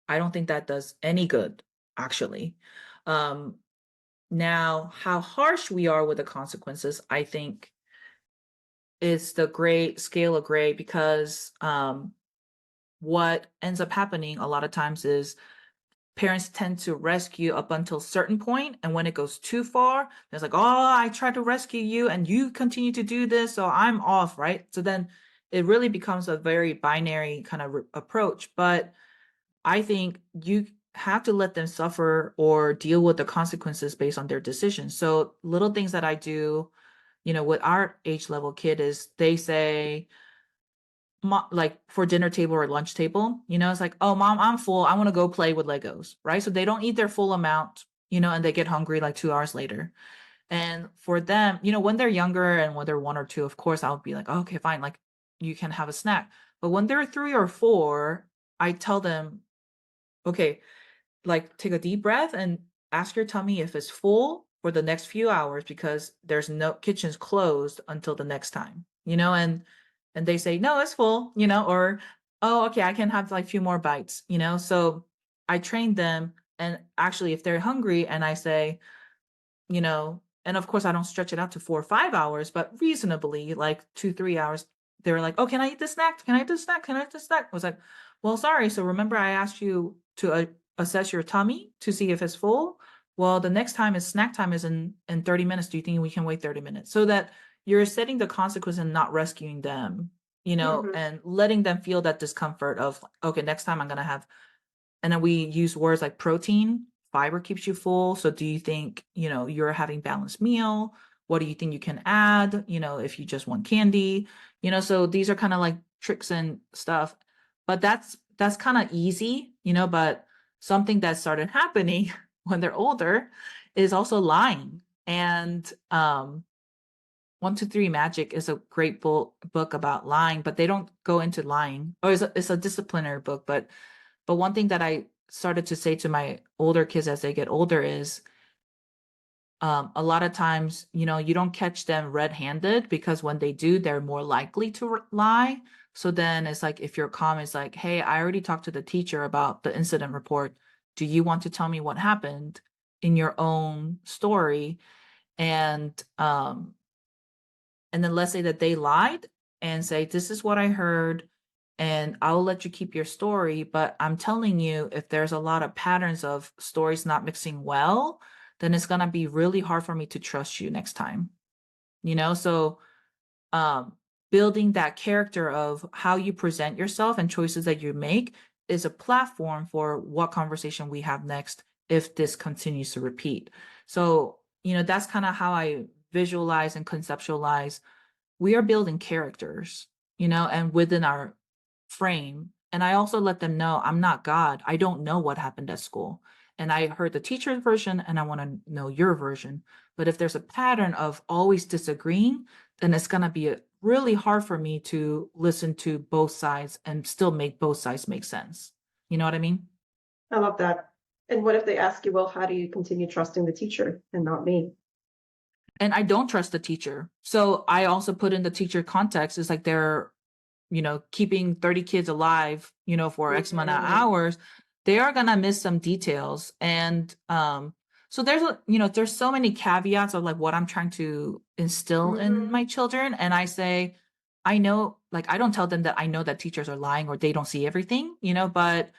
I don't think that does any good, actually. Um, Now, how harsh we are with the consequences, I think, is the gray scale of gray because what ends up happening a lot of times is parents tend to rescue up until a certain point, and when it goes too far, there's like, oh, I tried to rescue you and you continue to do this, so I'm off, right? So then it really becomes a very binary kind of approach. But I think you have to let them suffer or deal with the consequences based on their decisions. So little things that I do, with our age level kid is they say, like for dinner table or lunch table, it's like, oh, mom, I'm full. I want to go play with Legos, right? So they don't eat their full amount, and they get hungry like 2 hours later. And for them, when they're younger and when they're 1 or 2, of course, I'll be like, oh, okay, fine. Like you can have a snack. But when they're 3 or 4, I tell them, okay, like take a deep breath and ask your tummy if it's full for the next few hours because there's no kitchen's closed until the next time, and they say, no, it's full, or, oh, okay, I can have like a few more bites, so I train them. And actually, if they're hungry and I say, and of course I don't stretch it out to 4 or 5 hours, but reasonably like 2, 3 hours, they were like, oh, can I eat this snack? Can I eat this snack? Can I eat this snack? I was like, well, sorry. So remember I asked you to assess your tummy to see if it's full. Well, the next time is snack time is in 30 minutes. Do you think we can wait 30 minutes? So that you're setting the consequence and not rescuing them, Mhm. and letting them feel that discomfort of, okay, next time I'm going to have, and then we use words like protein, fiber keeps you full. So do you think, you're having balanced meal? What do you think you can add, if you just want candy? So these are kind of like tricks and stuff. But that's kind of easy, but something that started happening when they're older is also lying. And 1, 2, 3 Magic is a great book about lying, but they don't go into lying. Or it's a disciplinary book, but one thing that I started to say to my older kids as they get older is, a lot of times, you don't catch them red-handed because when they do, they're more likely to lie. So then it's like if your comment is like, hey, I already talked to the teacher about the incident report. Do you want to tell me what happened in your own story? And and then let's say that they lied and say, this is what I heard, and I'll let you keep your story. But I'm telling you, if there's a lot of patterns of stories not mixing well, then it's going to be really hard for me to trust you next time. So um, building that character of how you present yourself and choices that you make is a platform for what conversation we have next if this continues to repeat. So, that's kind of how I visualize and conceptualize. We are building characters, and within our frame. And I also let them know I'm not God. I don't know what happened at school. And I heard the teacher's version and I want to know your version. But if there's a pattern of always disagreeing, then it's going to be really hard for me to listen to both sides and still make both sides make sense. You know what I mean? I love that. And what if they ask you, well, how do you continue trusting the teacher and not me? And I don't trust the teacher. So I also put in the teacher context. It's like they're, keeping 30 kids alive, for X amount of Mhm. hours. they are gonna miss some details. And so there's so many caveats of like what I'm trying to instill in Hmm. my children. And I say, I know, like I don't tell them that I know that teachers are lying or they don't see everything, but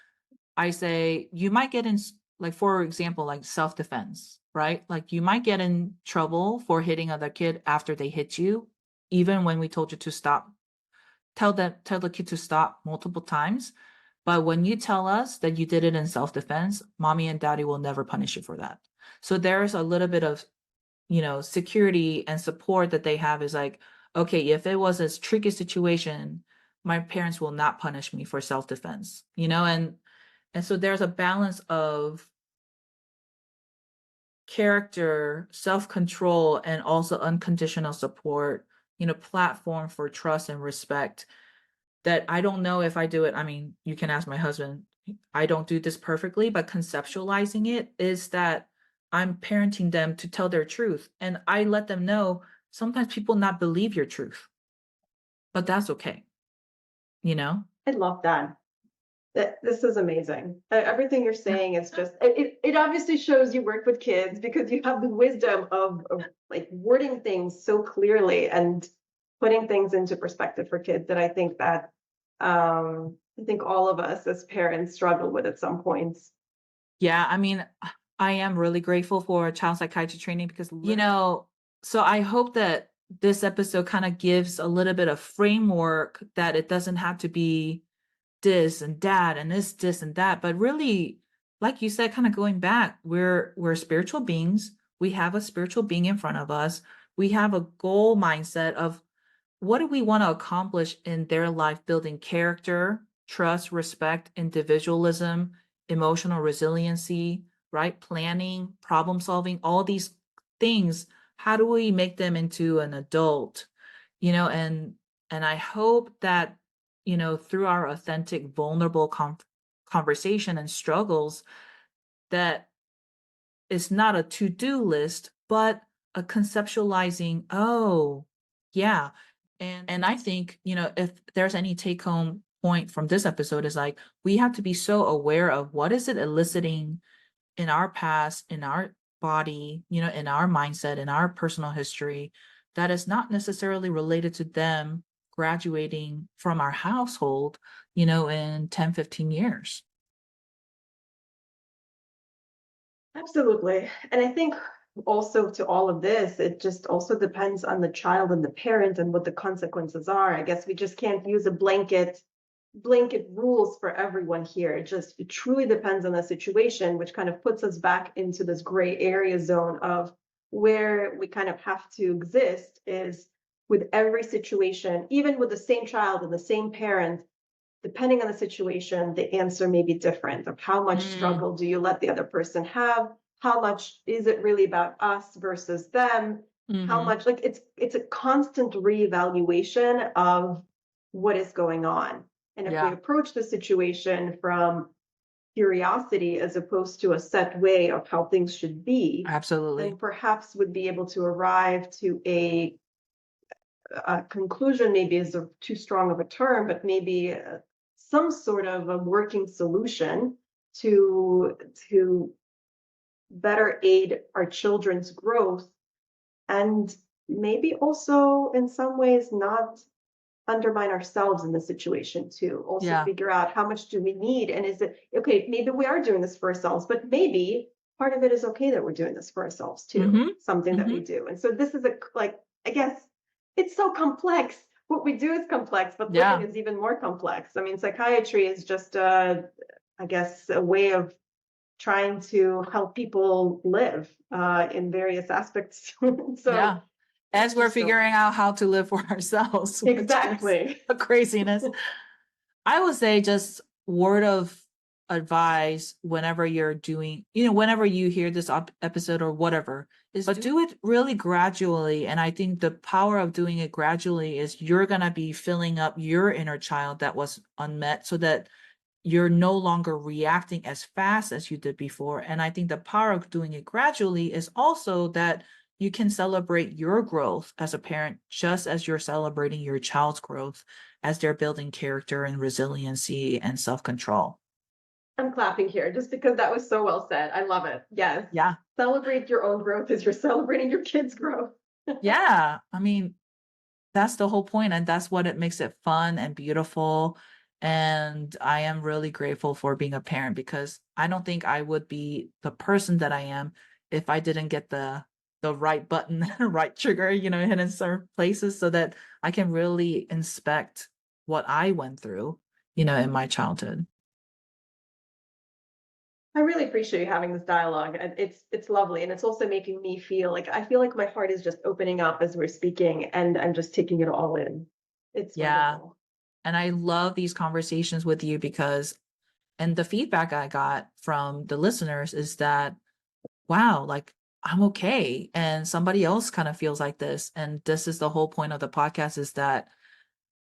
I say you might get in, like, for example, like self-defense, right? Like you might get in trouble for hitting other kid after they hit you, even when we told you to stop. Tell the kid to stop multiple times. But when you tell us that you did it in self-defense, mommy and daddy will never punish you for that. So there's a little bit of, security and support that they have is like, okay, if it was a tricky situation, my parents will not punish me for self-defense, and so there's a balance of character, self-control, and also unconditional support, platform for trust and respect that I don't know if I do it. I mean, you can ask my husband. I don't do this perfectly, but conceptualizing it is that I'm parenting them to tell their truth. And I let them know sometimes people not believe your truth, but that's okay, you know? I love that. This is amazing. Everything you're saying is just it obviously shows you work with kids because you have the wisdom of like wording things so clearly and putting things into perspective for kids that I think all of us as parents struggle with at some points. Yeah, I mean, I am really grateful for child psychiatry training because, so I hope that this episode kind of gives a little bit of framework that it doesn't have to be this and that and this and that, but really, like you said, kind of going back, we're spiritual beings. We have a spiritual being in front of us. We have a goal mindset of what do we want to accomplish in their life, building character, trust, respect, individualism, emotional resiliency, right? Planning, problem solving, all these things. How do we make them into an adult? And I hope that, through our authentic, vulnerable conversation and struggles, that it's not a to-do list, but a conceptualizing, oh, yeah. And I think, if there's any take-home point from this episode is like we have to be so aware of what is it eliciting in our past, in our body, in our mindset, in our personal history that is not necessarily related to them graduating from our household, in 10, 15 years. Absolutely. And I think also to all of this, it just also depends on the child and the parent and what the consequences are. I guess we just can't use a blanket rules for everyone here. It truly depends on the situation, which kind of puts us back into this gray area zone of where we kind of have to exist is with every situation, even with the same child and the same parent, depending on the situation, the answer may be different of how much Mm, struggle do you let the other person have? How much is it really about us versus them? How mhm. much like it's a constant reevaluation of what is going on. And if we Yeah, approach the situation from curiosity as opposed to a set way of how things should be, then absolutely. perhaps would be able to arrive to a conclusion maybe is too strong of a term, but maybe some sort of a working solution to to better aid our children's growth and maybe also in some ways not undermine ourselves in the situation too. Also Yeah. figure out how much do we need and is it okay, maybe we are doing this for ourselves, but maybe part of it is okay that we're doing this for ourselves too, Mhm. something that we Mhm. do. And so this is a like I guess it's so complex. What we do is complex, but living Yeah. is even more complex. I mean, psychiatry is just I guess a way of trying to help people live in various aspects. So Yeah. As we're just so figuring out how to live for ourselves, which is exactly. a craziness. I would say just word of advice whenever you're doing, whenever you hear this episode or whatever, is but do it really gradually. And I think the power of doing it gradually is you're going to be filling up your inner child that was unmet so that you're no longer reacting as fast as you did before. And I think the power of doing it gradually is also that you can celebrate your growth as a parent just as you're celebrating your child's growth as they're building character and resiliency and self-control. I'm clapping here just because that was so well said. I love it. Yes. Yeah. Celebrate your own growth as you're celebrating your kids' growth. Yeah. I mean, that's the whole point, and that's what it makes it fun and beautiful. And I am really grateful for being a parent because I don't think I would be the person that I am if I didn't get the right button, right trigger, hit in certain places so that I can really inspect what I went through, in my childhood. I really appreciate you having this dialogue. And it's lovely. And it's also making me feel like I feel like my heart is just opening up as we're speaking and I'm just taking it all in. It's Yeah. wonderful. And I love these conversations with you because, and the feedback I got from the listeners is that, wow, like I'm okay. And somebody else kind of feels like this. And this is the whole point of the podcast is that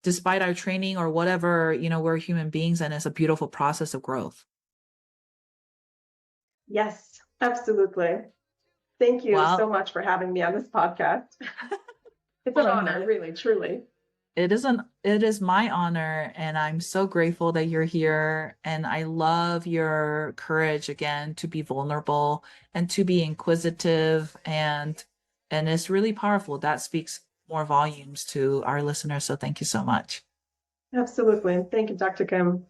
despite our training or whatever, we're human beings and it's a beautiful process of growth. Yes, absolutely. Thank you so Well, much for having me on this podcast. It's an well, honor, really, truly. it is my honor and I'm so grateful that you're here and I love your courage again to be vulnerable and to be inquisitive and it's really powerful. That speaks more volumes to our listeners. So thank you so much. Absolutely. Thank you, Dr. Kim.